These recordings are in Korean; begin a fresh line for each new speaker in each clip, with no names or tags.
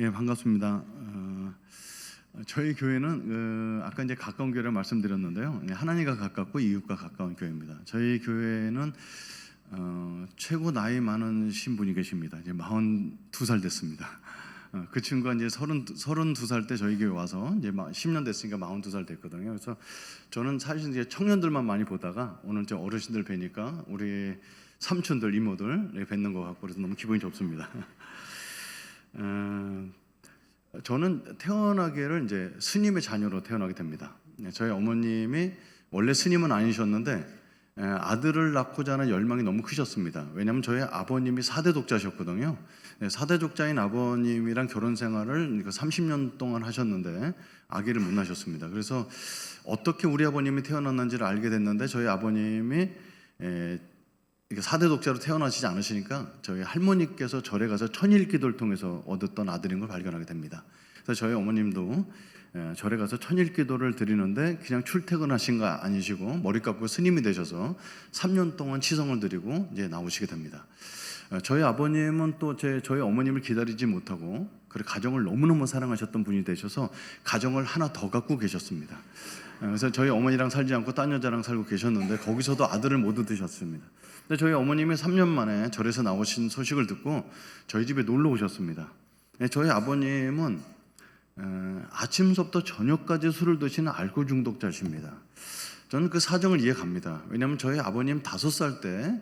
예, 반갑습니다. 저희 교회는 아까 이제 가까운 교회를 말씀드렸는데요. 하나님과 가깝고 이웃과 가까운 교회입니다. 저희 교회는 최고 나이 많으신 분이 계십니다. 이제 42살 됐습니다. 그 친구가 이제 32살 때 저희 교회 와서 이제 10년 됐으니까 42살 됐거든요. 그래서 저는 사실 이제 청년들만 많이 보다가 오늘 저 어르신들 뵈니까 우리 삼촌들, 이모들 뵙는 것 같고 그래서 너무 기분이 좋습니다. 저는 태어나기를 이제 스님의 자녀로 태어나게 됩니다. 저희 어머님이 원래 스님은 아니셨는데 아들을 낳고자 하는 열망이 너무 크셨습니다. 왜냐하면 저희 아버님이 4대 독자셨거든요. 4대 독자인 아버님이랑 결혼 생활을 30년 동안 하셨는데 아기를 못 낳으셨습니다. 그래서 어떻게 우리 아버님이 태어났는지를 알게 됐는데 저희 아버님이 4대 독자로 태어나시지 않으시니까 저희 할머니께서 절에 가서 천일기도를 통해서 얻었던 아들인 걸 발견하게 됩니다. 그래서 저희 어머님도 절에 가서 천일기도를 드리는데 그냥 출퇴근하신 거 아니시고 머리 감고 스님이 되셔서 3년 동안 치성을 드리고 이제 나오시게 됩니다. 저희 아버님은 또 저희 어머님을 기다리지 못하고 그리고 가정을 너무너무 사랑하셨던 분이 되셔서 가정을 하나 더 갖고 계셨습니다. 그래서 저희 어머니랑 살지 않고 딴 여자랑 살고 계셨는데 거기서도 아들을 못 얻으셨습니다. 근데 저희 어머님이 3년 만에 절에서 나오신 소식을 듣고 저희 집에 놀러 오셨습니다. 저희 아버님은 아침부터 저녁까지 술을 드시는 알코올 중독자십니다. 저는 그 사정을 이해갑니다. 왜냐하면 저희 아버님 5살 때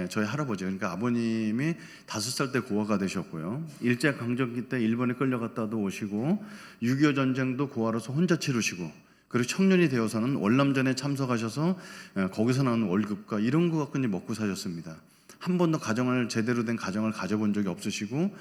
저희 할아버지, 그러니까 아버님이 5살 때 고아가 되셨고요. 일제강점기 때 일본에 끌려갔다도 오시고 6.25 전쟁도 고아로서 혼자 치르시고 그리고 청년이 되어서는 월남전에 참석하셔서 거기서 나오는 월급과 이런 거 갖고 이제 먹고 사셨습니다. 한 번도 제대로 된 가정을 가져본 적이 없으시고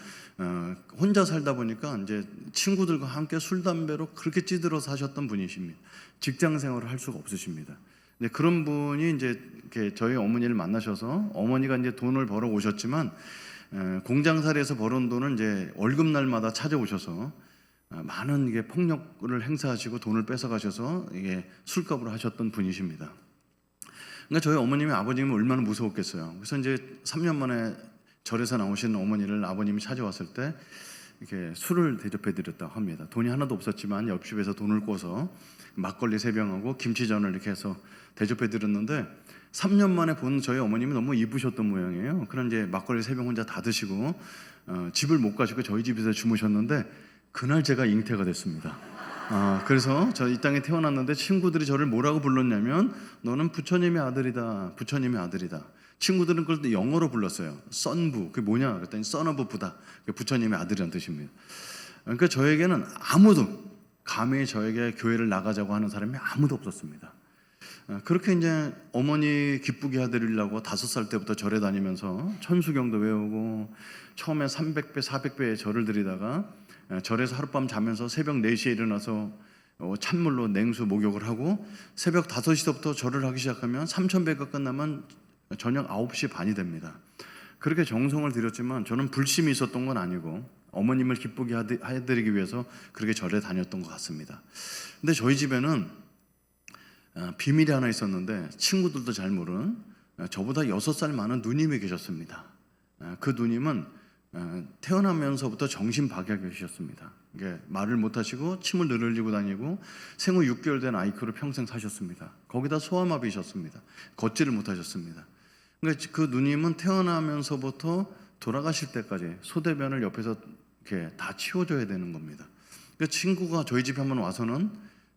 혼자 살다 보니까 이제 친구들과 함께 술 담배로 그렇게 찌들어 사셨던 분이십니다. 직장 생활을 할 수가 없으십니다. 근데 그런 분이 이제 이렇게 저희 어머니를 만나셔서 어머니가 이제 돈을 벌어 오셨지만 공장살이에서 벌어온 돈을 이제 월급날마다 찾아오셔서 많은 이게 폭력을 행사하시고 돈을 뺏어가셔서 이게 술값으로 하셨던 분이십니다. 그러니까 저희 어머님이 아버님이 얼마나 무서웠겠어요. 그래서 이제 3년 만에 절에서 나오신 어머니를 아버님이 찾아왔을 때 이렇게 술을 대접해드렸다고 합니다. 돈이 하나도 없었지만 옆집에서 돈을 꿔서 막걸리 3병하고 김치전을 이렇게 해서 대접해드렸는데 3년 만에 본 저희 어머님이 너무 이쁘셨던 모양이에요. 그럼 이제 막걸리 3병 혼자 다 드시고 집을 못 가시고 저희 집에서 주무셨는데 그날 제가 잉태가 됐습니다. 그래서 저 이 땅에 태어났는데 친구들이 저를 뭐라고 불렀냐면 너는 부처님의 아들이다. 부처님의 아들이다. 친구들은 그걸 또 영어로 불렀어요. 썬부. 그게 뭐냐? 그랬더니 son of Buddha. 부처님의 아들이라는 뜻입니다. 그러니까 저에게는 아무도 감히 저에게 교회를 나가자고 하는 사람이 아무도 없었습니다. 그렇게 이제 어머니 기쁘게 해드리려고 5살 때부터 절에 다니면서 천수경도 외우고 처음에 300배, 400배의 절을 드리다가 절에서 하룻밤 자면서 새벽 4시에 일어나서 찬물로 냉수 목욕을 하고 새벽 5시부터 절을 하기 시작하면 3000배가 끝나면 저녁 9시 반이 됩니다. 그렇게 정성을 들였지만 저는 불심이 있었던 건 아니고 어머님을 기쁘게 해드리기 위해서 그렇게 절에 다녔던 것 같습니다. 근데 저희 집에는 비밀이 하나 있었는데 친구들도 잘 모르는 저보다 6살 많은 누님이 계셨습니다. 그 누님은 태어나면서부터 정신박약이셨습니다. 말을 못하시고 침을 늘 흘리고 다니고 생후 6개월 된 아이크로 평생 사셨습니다. 거기다 소아마비셨습니다. 걷지를 못하셨습니다. 그러니까 그 누님은 태어나면서부터 돌아가실 때까지 소대변을 옆에서 이렇게 다 치워줘야 되는 겁니다. 그 친구가 저희 집에 한번 와서는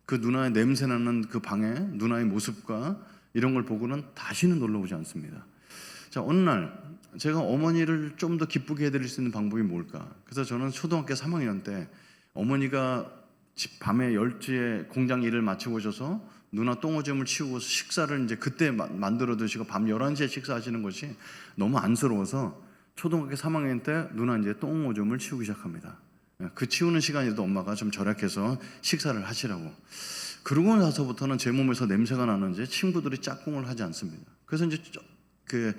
그 누나의 냄새나는 그 방에 누나의 모습과 이런 걸 보고는 다시는 놀러 오지 않습니다. 자, 어느 날 제가 어머니를 좀 더 기쁘게 해드릴 수 있는 방법이 뭘까? 그래서 저는 초등학교 3학년 때 어머니가 밤에 10시에 공장 일을 마치고 오셔서 누나 똥오줌을 치우고 식사를 이제 그때 만들어 드시고 밤 11시에 식사하시는 것이 너무 안쓰러워서 초등학교 3학년 때 누나 이제 똥오줌을 치우기 시작합니다. 그 치우는 시간에도 엄마가 좀 절약해서 식사를 하시라고. 그러고 나서부터는 제 몸에서 냄새가 나는지 친구들이 짝꿍을 하지 않습니다. 그래서 이제 그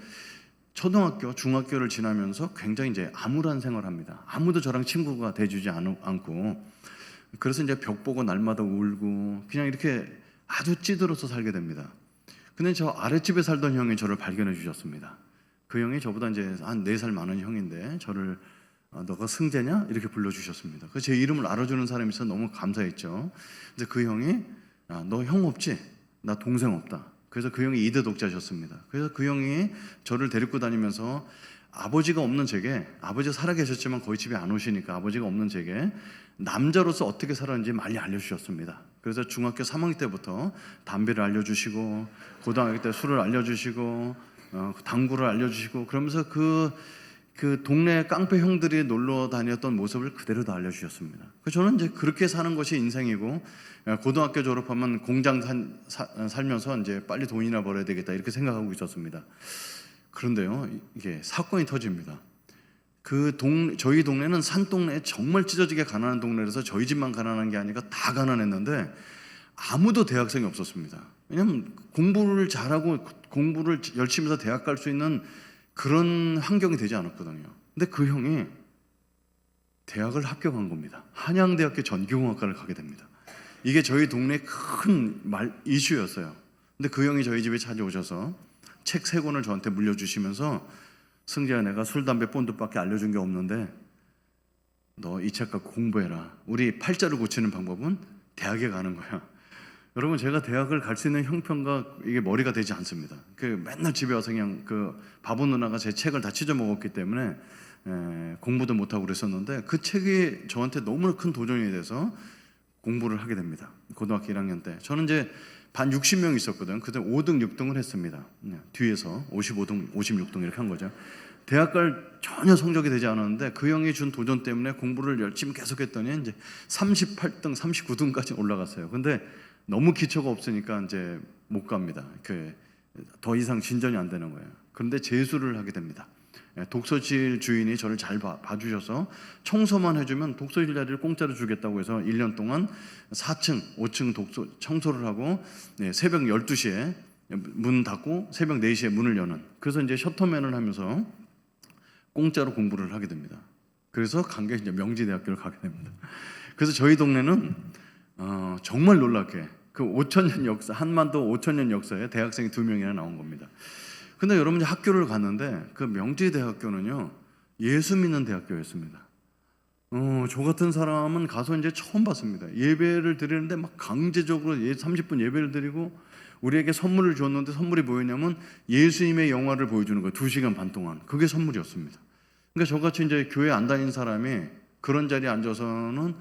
초등학교, 중학교를 지나면서 굉장히 이제 암울한 생활을 합니다. 아무도 저랑 친구가 돼주지 않고 그래서 이제 벽 보고 날마다 울고 그냥 이렇게 아주 찌들어서 살게 됩니다. 근데 저 아랫집에 살던 형이 저를 발견해 주셨습니다. 그 형이 저보다 이제 한 4살 많은 형인데 저를 너가 승재냐? 이렇게 불러주셨습니다. 그 제 이름을 알아주는 사람이 있어서 너무 감사했죠. 근데 그 형이 너 형 없지? 나 동생 없다. 그래서 그 형이 2대 독자셨습니다. 그래서 그 형이 저를 데리고 다니면서 아버지가 없는 제게, 아버지가 살아계셨지만 거의 집에 안 오시니까 아버지가 없는 제게 남자로서 어떻게 살았는지 많이 알려주셨습니다. 그래서 중학교 3학년 때부터 담배를 알려주시고, 고등학교 때 술을 알려주시고, 당구를 알려주시고, 그러면서 그 동네 깡패 형들이 놀러 다녔던 모습을 그대로 다 알려주셨습니다. 저는 이제 그렇게 사는 것이 인생이고, 고등학교 졸업하면 공장 살면서 이제 빨리 돈이나 벌어야 되겠다 이렇게 생각하고 있었습니다. 그런데요, 이게 사건이 터집니다. 저희 동네는 산동네에 정말 찢어지게 가난한 동네라서 저희 집만 가난한 게 아니라 다 가난했는데 아무도 대학생이 없었습니다. 왜냐하면 공부를 잘하고 공부를 열심히 해서 대학 갈 수 있는 그런 환경이 되지 않았거든요. 근데 그 형이 대학을 합격한 겁니다. 한양대학교 전기공학과를 가게 됩니다. 이게 저희 동네의 큰 이슈였어요. 근데 그 형이 저희 집에 찾아오셔서 책 3권을 저한테 물려주시면서 승재야, 내가 술, 담배, 본드밖에 알려준 게 없는데 너 이 책 갖고 공부해라. 우리 팔자를 고치는 방법은 대학에 가는 거야. 여러분, 제가 대학을 갈 수 있는 형편과 이게 머리가 되지 않습니다. 맨날 집에 와서 그냥 바보 누나가 제 책을 다 찢어 먹었기 때문에 공부도 못하고 그랬었는데 그 책이 저한테 너무나 큰 도전이 돼서 공부를 하게 됩니다. 고등학교 1학년 때 저는 이제 반 60명 있었거든. 그때 5등 6등을 했습니다. 뒤에서 55등 56등 이렇게 한 거죠. 대학 갈 전혀 성적이 되지 않았는데 그 형이 준 도전 때문에 공부를 열심히 계속했더니 이제 38등 39등까지 올라갔어요. 근데 너무 기초가 없으니까 이제 못 갑니다. 더 이상 진전이 안 되는 거예요. 그런데 재수를 하게 됩니다. 독서실 주인이 저를 잘 봐주셔서 청소만 해주면 독서실 자리를 공짜로 주겠다고 해서 1년 동안 4층, 5층 독서 청소를 하고 새벽 12시에 문 닫고 새벽 4시에 문을 여는, 그래서 이제 셔터맨을 하면서 공짜로 공부를 하게 됩니다. 그래서 간 게 이제 명지대학교를 가게 됩니다. 그래서 저희 동네는 정말 놀랍게 5천년 역사, 한반도 5천년 역사에 대학생이 2명이나 나온 겁니다. 근데 여러분이 학교를 갔는데 그 명지대학교는요, 예수 믿는 대학교였습니다. 저 같은 사람은 가서 이제 처음 봤습니다. 예배를 드리는데 막 강제적으로 30분 예배를 드리고 우리에게 선물을 줬는데 선물이 뭐였냐면 예수님의 영화를 보여주는 거예요. 2시간 반 동안. 그게 선물이었습니다. 그러니까 저같이 이제 교회 안 다니는 사람이 그런 자리에 앉아서는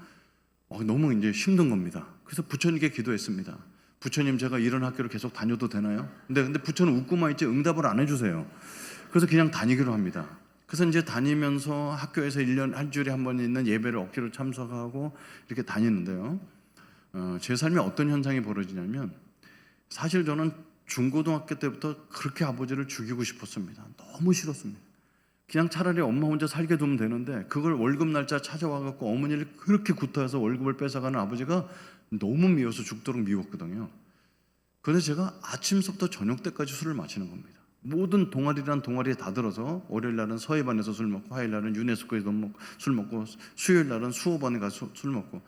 너무 이제 힘든 겁니다. 그래서 부처님께 기도했습니다. 부처님, 제가 이런 학교를 계속 다녀도 되나요? 근데 부처는 웃고만 있지 응답을 안 해주세요. 그래서 그냥 다니기로 합니다. 그래서 이제 다니면서 학교에서 1년 한 주일에 한 번 있는 예배를 억지로 참석하고 이렇게 다니는데요. 제 삶에 어떤 현상이 벌어지냐면, 사실 저는 중고등학교 때부터 그렇게 아버지를 죽이고 싶었습니다. 너무 싫었습니다. 그냥 차라리 엄마 혼자 살게 두면 되는데 그걸 월급 날짜 찾아와갖고 어머니를 그렇게 구타해서 월급을 뺏어가는 아버지가 너무 미워서 죽도록 미웠거든요. 그래서 제가 아침부터 저녁 때까지 술을 마시는 겁니다. 모든 동아리란 동아리에 다 들어서 월요일 날은 서해반에서 술 먹고, 화요일 날은 유네스코에서 술 먹고, 수요일 날은 수호반에 가서 술 먹고,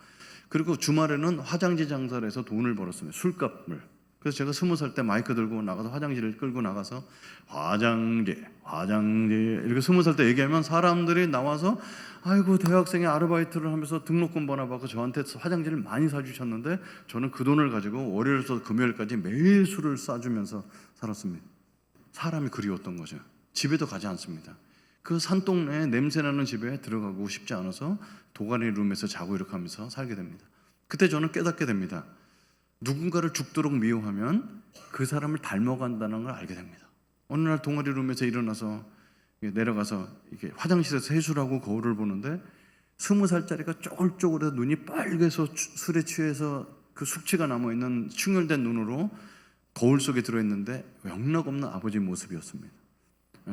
그리고 주말에는 화장지 장사를 해서 돈을 벌었습니다. 술값을. 그래서 제가 20살 때 마이크 들고 나가서 화장지를 끌고 나가서 화장지 이렇게 20살 때 얘기하면 사람들이 나와서 아이고 대학생이 아르바이트를 하면서 등록금 버나 받고 저한테 화장지를 많이 사주셨는데 저는 그 돈을 가지고 월요일부터 금요일까지 매일 술을 싸주면서 살았습니다. 사람이 그리웠던 거죠. 집에도 가지 않습니다. 그 산동네에 냄새나는 집에 들어가고 싶지 않아서 도가니 룸에서 자고 이렇게 하면서 살게 됩니다. 그때 저는 깨닫게 됩니다. 누군가를 죽도록 미워하면 그 사람을 닮아간다는 걸 알게 됩니다. 어느 날 동아리 룸에서 일어나서 내려가서 이렇게 화장실에서 세수를 하고 거울을 보는데 20살짜리가 쪼글쪼글해서 눈이 빨개서 술에 취해서 그 숙취가 남아있는 충혈된 눈으로 거울 속에 들어있는데 영락없는 아버지 모습이었습니다.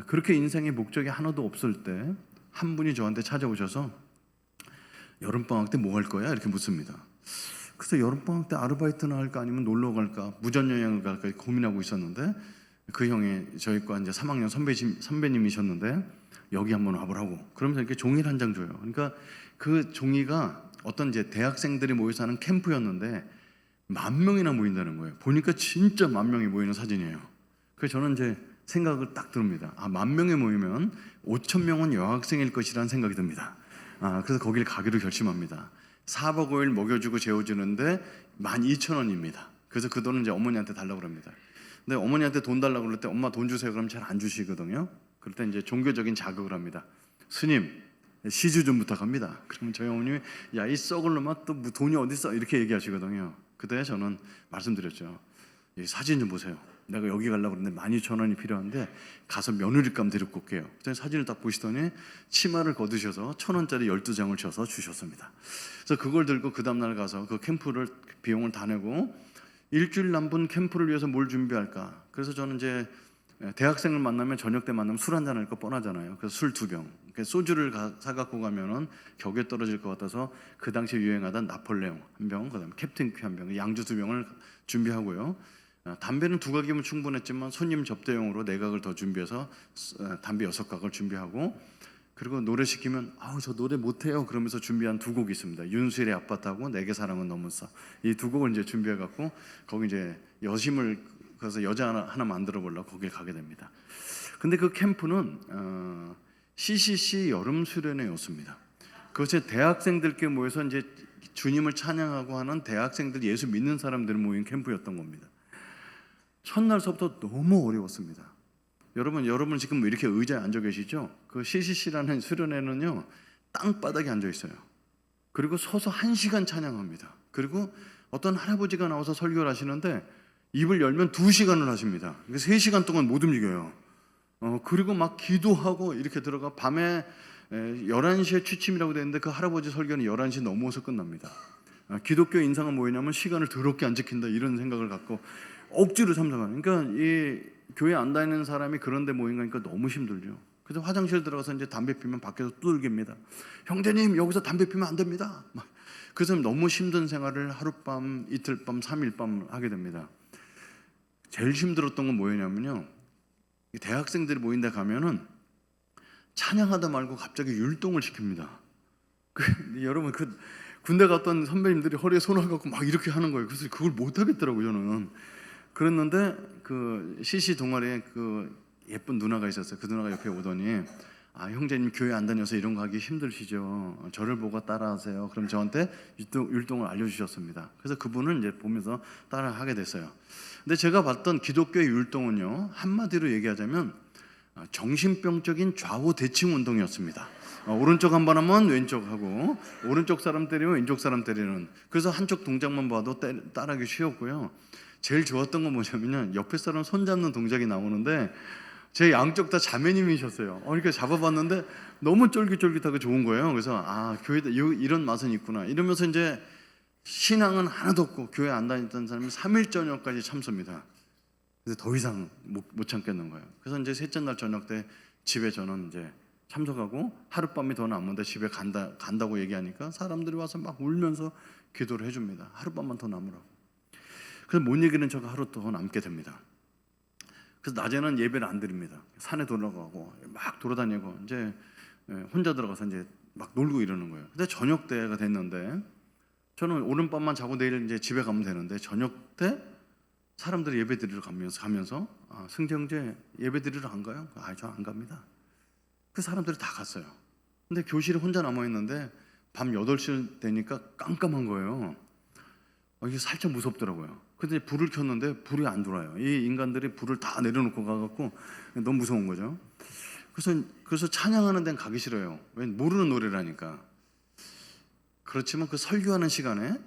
그렇게 인생의 목적이 하나도 없을 때 한 분이 저한테 찾아오셔서 여름방학 때 뭐 할 거야? 이렇게 묻습니다. 그래서 여름방학 때 아르바이트나 할까 아니면 놀러 갈까 무전여행을 갈까 고민하고 있었는데 그 형이 저희과 이제 3학년 선배님이셨는데 여기 한번 와보라고 그러면서 이렇게 종이를 한 장 줘요. 그러니까 그 종이가 어떤 이제 대학생들이 모여서 하는 캠프였는데 10,000명이나 모인다는 거예요. 보니까 진짜 10,000명이 모이는 사진이에요. 그래서 저는 이제 생각을 딱 듭니다. 10,000명에 모이면 5,000명은 여학생일 것이라는 생각이 듭니다. 그래서 거길 가기로 결심합니다. 4박 5일 먹여주고 재워주는데 12,000원입니다. 그래서 그 돈은 이제 어머니한테 달라고 합니다. 근데 어머니한테 돈 달라고 그럴 때 엄마 돈 주세요 그러면 잘 안 주시거든요. 그럴 때 이제 종교적인 자극을 합니다. 스님 시주 좀 부탁합니다. 그러면 저희 어머님이 야 이 썩을 놈아 또 돈이 어디 있어 이렇게 얘기하시거든요. 그때 저는 말씀드렸죠. 이 사진 좀 보세요. 내가 여기 가려고 그러는데 12,000원이 필요한데 가서 며느리감 데리고 올게요. 그때 사진을 딱 보시더니 치마를 걷으셔서 1,000원짜리 12장을 쳐서 주셨습니다. 그래서 그걸 들고 그 다음날 가서 그 캠프를 비용을 다 내고 일주일 남은 캠프를 위해서 뭘 준비할까. 그래서 저는 이제 대학생을 만나면 저녁 때 만나면 술 한잔 할 거 뻔하잖아요. 그래서 술 2병 소주를 사갖고 가면은 격에 떨어질 것 같아서 그 당시에 유행하던 나폴레옹 1병, 그다음에 캡틴 큐 1병, 양주 2병을 준비하고요. 담배는 2각이면 충분했지만 손님 접대용으로 4각을 더 준비해서 담배 6각을 준비하고, 그리고 노래 시키면 저 노래 못해요 그러면서 준비한 2곡이 있습니다. 윤수일의 아파트하고 내게 사랑은 너무 싸. 이 2곡을 이제 준비해 갖고 거기 이제 여심을 그래서 여자 하나 만들어 보려고 거길 가게 됩니다. 근데 그 캠프는 CCC 여름 수련회였습니다. 그것에 대학생들께 모여서 이제 주님을 찬양하고 하는 대학생들, 예수 믿는 사람들이 모인 캠프였던 겁니다. 첫날서부터 너무 어려웠습니다. 여러분 지금 이렇게 의자에 앉아 계시죠? 그 CCC라는 수련회는요 땅바닥에 앉아 있어요. 그리고 서서 1시간 찬양합니다. 그리고 어떤 할아버지가 나와서 설교를 하시는데 입을 열면 2시간을 하십니다. 3시간 동안 못 움직여요. 그리고 막 기도하고 이렇게 들어가 밤에 11시에 취침이라고 되는데 그 할아버지 설교는 11시 넘어서 끝납니다. 기독교 인상은 뭐냐면 시간을 더럽게 안 지킨다 이런 생각을 갖고 억지로 참석하는. 그러니까 이 교회 안 다니는 사람이 그런 데 모인 거니까 너무 힘들죠. 그래서 화장실 들어가서 이제 담배 피면 밖에서 두들깁니다. 형제님 여기서 담배 피면 안 됩니다. 그래서 너무 힘든 생활을 하룻밤, 이틀밤, 3일밤 하게 됩니다. 제일 힘들었던 건 뭐였냐면요, 대학생들이 모인 데 가면은 찬양하다 말고 갑자기 율동을 시킵니다. 여러분 군대 갔던 선배님들이 허리에 손을 갖고 막 이렇게 하는 거예요. 그래서 그걸 못 하겠더라고요 저는. 그랬는데 그 CC 동아리에 그 예쁜 누나가 있었어요. 그 누나가 옆에 오더니 형제님 교회 안 다녀서 이런 거 하기 힘드시죠? 저를 보고 따라하세요. 그럼 저한테 율동을 알려주셨습니다. 그래서 그분을 이제 보면서 따라하게 됐어요. 근데 제가 봤던 기독교의 율동은요, 한마디로 얘기하자면 정신병적인 좌우 대칭 운동이었습니다. 오른쪽 한 번 하면 왼쪽 하고, 오른쪽 사람 때리면 왼쪽 사람 때리는. 그래서 한쪽 동작만 봐도 따라하기 쉬웠고요. 제일 좋았던 건 뭐냐면요, 옆에 사람 손 잡는 동작이 나오는데 제 양쪽 다 자매님이셨어요. 그러니까 잡아봤는데 너무 쫄깃쫄깃하고 좋은 거예요. 그래서 교회도 이런 맛은 있구나 이러면서 이제 신앙은 하나도 없고 교회 안 다녔던 사람이 3일 저녁까지 참습니다. 그래서 더 이상 못 참겠는 거예요. 그래서 이제 셋째 날 저녁 때 집에 저는 이제 참석하고 하룻밤이 더 남는데 집에 간다고 얘기하니까 사람들이 와서 막 울면서 기도를 해줍니다. 하룻밤만 더 남으라고. 그래서 못 이기는 척 하루 더 남게 됩니다. 그래서 낮에는 예배를 안 드립니다. 산에 돌아가고 막 돌아다니고 이제 혼자 들어가서 이제 막 놀고 이러는 거예요. 근데 저녁 때가 됐는데 저는 오른밤만 자고 내일 이제 집에 가면 되는데 저녁 때 사람들이 예배 드리러 가면서 승재 형제 예배 드리러 안 가요? 저 안 갑니다. 그 사람들이 다 갔어요. 근데 교실에 혼자 남아 있는데 밤 8시 되니까 깜깜한 거예요. 이게 살짝 무섭더라고요. 근데 불을 켰는데 불이 안 들어와요. 이 인간들이 불을 다 내려놓고 가갖고 너무 무서운 거죠. 그래서 찬양하는 데는 가기 싫어요. 왜? 모르는 노래라니까. 그렇지만 그 설교하는 시간에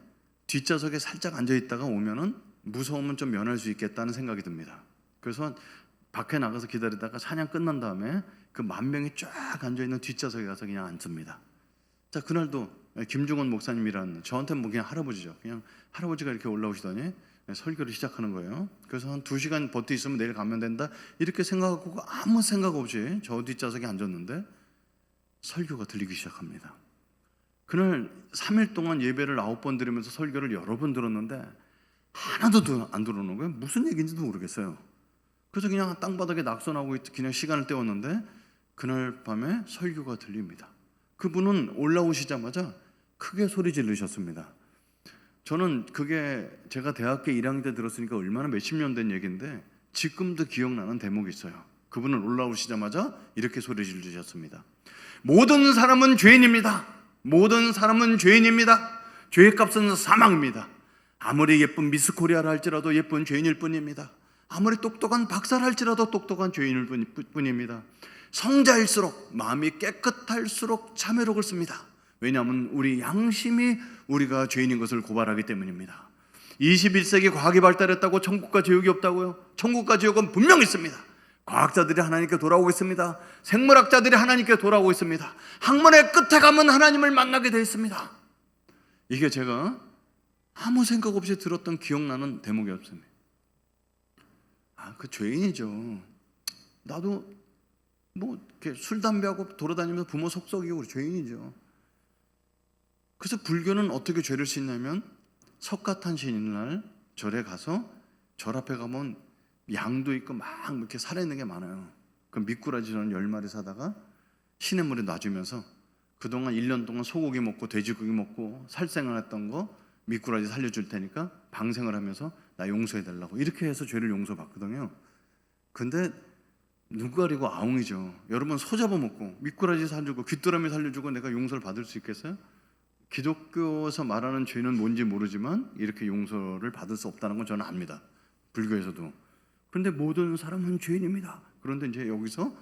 뒷좌석에 살짝 앉아있다가 오면은 무서움은 좀 면할 수 있겠다는 생각이 듭니다. 그래서 밖에 나가서 기다리다가 찬양 끝난 다음에 그 10,000명이 쫙 앉아있는 뒷좌석에 가서 그냥 앉습니다. 자, 그날도 김중원 목사님이라는, 저한테는 뭐 그냥 할아버지죠. 그냥 할아버지가 이렇게 올라오시더니 설교를 시작하는 거예요. 그래서 한 2시간 버티 있으면 내일 가면 된다 이렇게 생각하고 아무 생각 없이 저 뒷좌석에 앉았는데 설교가 들리기 시작합니다. 그날 3일 동안 예배를 9번 드리면서 설교를 여러 번 들었는데 하나도 안 들어오는 거예요. 무슨 얘기인지도 모르겠어요. 그래서 그냥 땅바닥에 낙선하고 그냥 시간을 때웠는데 그날 밤에 설교가 들립니다. 그분은 올라오시자마자 크게 소리 지르셨습니다. 저는 그게 제가 대학교 1학년 때 들었으니까 얼마나 몇십 년 된 얘기인데 지금도 기억나는 대목이 있어요. 그분은 올라오시자마자 이렇게 소리 지르셨습니다. 모든 사람은 죄인입니다. 모든 사람은 죄인입니다. 죄의 값은 사망입니다. 아무리 예쁜 미스 코리아라 할지라도 예쁜 죄인일 뿐입니다. 아무리 똑똑한 박사라 할지라도 똑똑한 죄인일 뿐입니다. 성자일수록, 마음이 깨끗할수록 참회록을 씁니다. 왜냐하면 우리 양심이 우리가 죄인인 것을 고발하기 때문입니다. 21세기 과학이 발달했다고 천국과 지옥이 없다고요? 천국과 지옥은 분명히 있습니다. 과학자들이 하나님께 돌아오고 있습니다. 생물학자들이 하나님께 돌아오고 있습니다. 학문의 끝에 가면 하나님을 만나게 되어 있습니다. 이게 제가 아무 생각 없이 들었던 기억나는 대목이 없습니다. 그 죄인이죠. 나도 뭐 이렇게 술 담배하고 돌아다니면서 부모 속썩이고 죄인이죠. 그래서 불교는 어떻게 죄를 씻냐면 석가탄신일 날 절에 가서 절 앞에 가면 양도 있고 막 이렇게 살아있는 게 많아요. 그 미꾸라지 저는 10마리 사다가 시냇물에 놔주면서 그동안 1년 동안 소고기 먹고 돼지고기 먹고 살생을 거 미꾸라지 살려줄 테니까 방생을 하면서 나 용서해달라고 이렇게 해서 죄를 용서받거든요. 근데 눈 가리고 아웅이죠. 여러분 소 잡아먹고 미꾸라지 살려주고 귀뚜라미 살려주고 내가 용서를 받을 수 있겠어요? 기독교에서 말하는 죄는 뭔지 모르지만 이렇게 용서를 받을 수 없다는 건 저는 압니다. 불교에서도. 그런데 모든 사람은 죄인입니다. 그런데 이제 여기서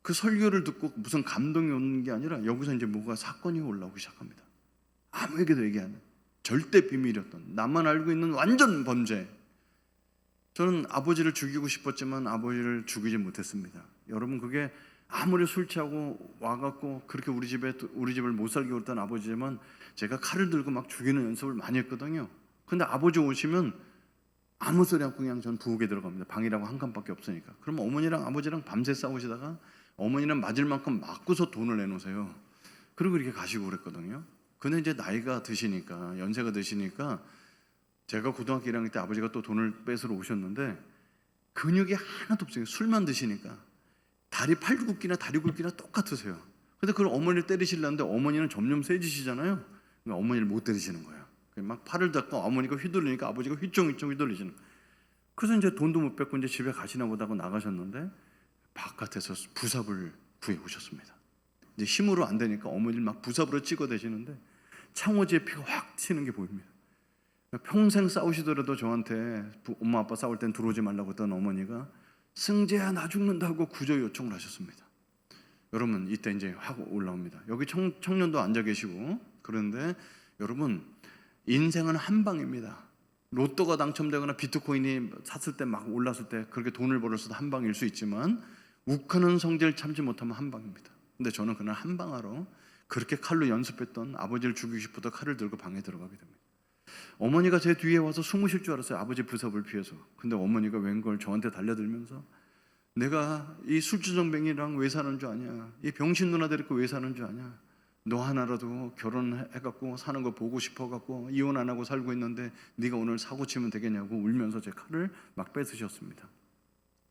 그 설교를 듣고 무슨 감동이 오는 게 아니라 여기서 이제 뭐가 사건이 올라오기 시작합니다. 아무에게도 얘기 안 해요. 절대 비밀이었던, 나만 알고 있는 완전 범죄. 저는 아버지를 죽이고 싶었지만 아버지를 죽이지 못했습니다. 여러분 그게 아무리 술 취하고 와갖고 그렇게 우리 집을 못 살게 했던 아버지지만 제가 칼을 들고 막 죽이는 연습을 많이 했거든요. 근데 아버지 오시면 아무 소리 않고 그냥 전 부엌에 들어갑니다. 방이라고 한 칸밖에 없으니까. 그럼 어머니랑 아버지랑 밤새 싸우시다가 어머니는 맞을 만큼 맞고서 돈을 내놓으세요. 그리고 이렇게 가시고 그랬거든요. 근데 이제 나이가 드시니까, 연세가 드시니까 제가 고등학교 1학년 때 아버지가 또 돈을 뺏으러 오셨는데 근육이 하나도 없어요. 술만 드시니까. 팔 굽기나 다리 굽기나 똑같으세요. 근데 그걸 어머니를 때리시려는데 어머니는 점점 세지시잖아요. 그러니까 어머니를 못 때리시는 거예요. 막 팔을 잡고 어머니가 휘둘리니까 아버지가 휘청휘청 휘둘리시는 거예요. 그래서 이제 돈도 못 뺏고 이제 집에 가시나 보다고 나가셨는데 바깥에서 부삽을 구해 오셨습니다. 이제 힘으로 안 되니까 어머니를 막 부삽으로 찍어대시는데 창호지에 피가 확 튀는 게 보입니다. 평생 싸우시더라도 저한테 엄마 아빠 싸울 땐 들어오지 말라고 했던 어머니가 승재야 나 죽는다고 구조 요청을 하셨습니다. 여러분 이때 이제 확 올라옵니다. 여기 청년도 앉아 계시고 그런데 여러분 인생은 한 방입니다. 로또가 당첨되거나 비트코인이 샀을 때 막 올랐을 때 그렇게 돈을 벌었어도 한 방일 수 있지만 욱하는 성질을 참지 못하면 한 방입니다. 근데 저는 그날 한 방하러 그렇게 칼로 연습했던 아버지를 죽이고 싶어도 칼을 들고 방에 들어가게 됩니다. 어머니가 제 뒤에 와서 숨으실 줄 알았어요. 아버지 부섭을 피해서. 근데 어머니가 웬걸 저한테 달려들면서 내가 이 술주정뱅이랑 왜 사는 줄 아냐? 이 병신 누나 데리고 왜 사는 줄 아냐? 너 하나라도 결혼해갖고 사는 거 보고 싶어갖고 이혼 안 하고 살고 있는데 네가 오늘 사고 치면 되겠냐고 울면서 제 칼을 막 뺏으셨습니다.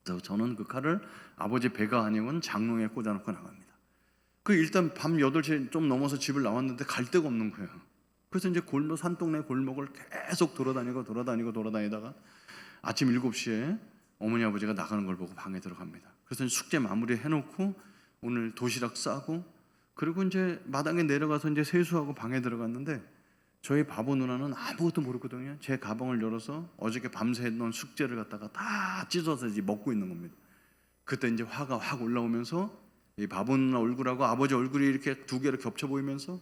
그래서 저는 그 칼을 아버지 배가 아니면 장롱에 꽂아놓고 나갑니다. 그 일단 밤 8시 좀 넘어서 집을 나왔는데 갈 데가 없는 거예요. 그래서 이제 산동네 골목을 계속 돌아다니다가 아침 7시에 어머니 아버지가 나가는 걸 보고 방에 들어갑니다. 그래서 숙제 마무리 해놓고 오늘 도시락 싸고 그리고 이제 마당에 내려가서 이제 세수하고 방에 들어갔는데 저희 바보 누나는 아무것도 모르거든요. 제 가방을 열어서 어저께 밤새 했던 숙제를 갖다가 다 찢어서 이제 먹고 있는 겁니다. 그때 이제 화가 확 올라오면서 이 바보 누나 얼굴하고 아버지 얼굴이 이렇게 두 개로 겹쳐 보이면서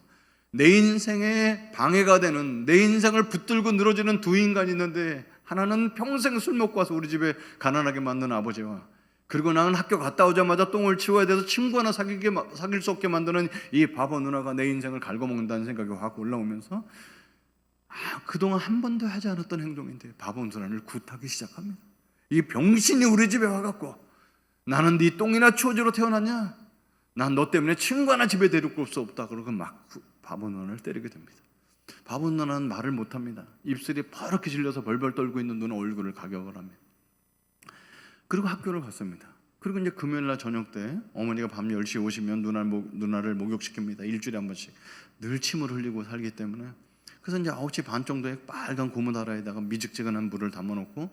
내 인생에 방해가 되는, 내 인생을 붙들고 늘어지는 두 인간이 있는데 하나는 평생 술 먹고 와서 우리 집에 가난하게 만드는 아버지와 그리고 나는 학교 갔다 오자마자 똥을 치워야 돼서 친구 하나 사귈 수 없게 만드는 이 바보 누나가 내 인생을 갉아먹는다는 생각이 확 올라오면서 그동안 한 번도 하지 않았던 행동인데 바보 누나를 굿하기 시작합니다. 이 병신이 우리 집에 와갖고 나는 네 똥이나 치워주러 태어났냐? 난 너 때문에 친구 하나 집에 데리고 올 수 없다. 그러고 막 바보 누나를 때리게 됩니다. 바보 누나는 말을 못합니다. 입술이 퍼렇게 질려서 벌벌 떨고 있는 누나 얼굴을 가격을 합니다. 그리고 학교를 갔습니다. 그리고 이제 금요일날 저녁 때 어머니가 밤 10시에 오시면 누나를 목욕시킵니다. 일주일에 한 번씩. 늘 침을 흘리고 살기 때문에. 그래서 이제 9시 반 정도에 빨간 고무다라에다가 미직지근한 물을 담아놓고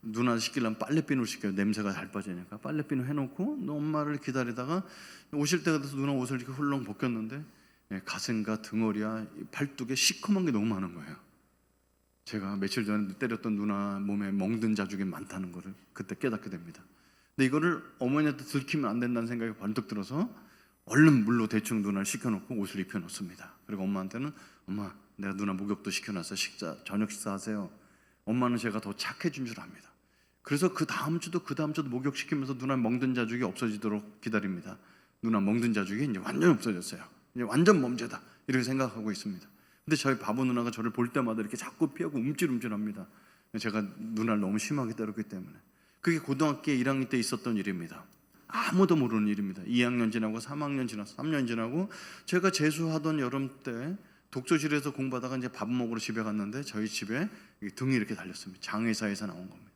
누나 시키려면 빨래비누 시켜요. 냄새가 잘 빠지니까 빨래비누 해놓고 엄마를 기다리다가 오실 때가 돼서 누나 옷을 이렇게 훌렁 벗겼는데 가슴과 등허리와 팔뚝에 시커먼 게 너무 많은 거예요. 제가 며칠 전에 때렸던 누나 몸에 멍든 자죽이 많다는 거를 그때 깨닫게 됩니다. 근데 이거를 어머니한테 들키면 안 된다는 생각이 번뜩 들어서 얼른 물로 대충 누나를 식혀놓고 옷을 입혀놓습니다. 그리고 엄마한테는 엄마 내가 누나 목욕도 시켜놨어. 저녁 식사하세요. 엄마는 제가 더 착해진 줄 압니다. 그래서 그 다음 주도 목욕시키면서 누나 멍든 자죽이 없어지도록 기다립니다. 누나 멍든 자죽이 이제 완전히 없어졌어요. 이제 완전 범죄다 이렇게 생각하고 있습니다. 근데 저희 바보 누나가 저를 볼 때마다 이렇게 자꾸 피하고 움찔움찔합니다. 제가 누나를 너무 심하게 때렸기 때문에. 그게 고등학교 1학년 때 있었던 일입니다. 아무도 모르는 일입니다. 2학년 지나고 3학년 지나서 3년 지나고 제가 재수하던 여름 때 독서실에서 공부하다가 이제 밥 먹으러 집에 갔는데 저희 집에 등이 이렇게 달렸습니다. 장의사에서 나온 겁니다.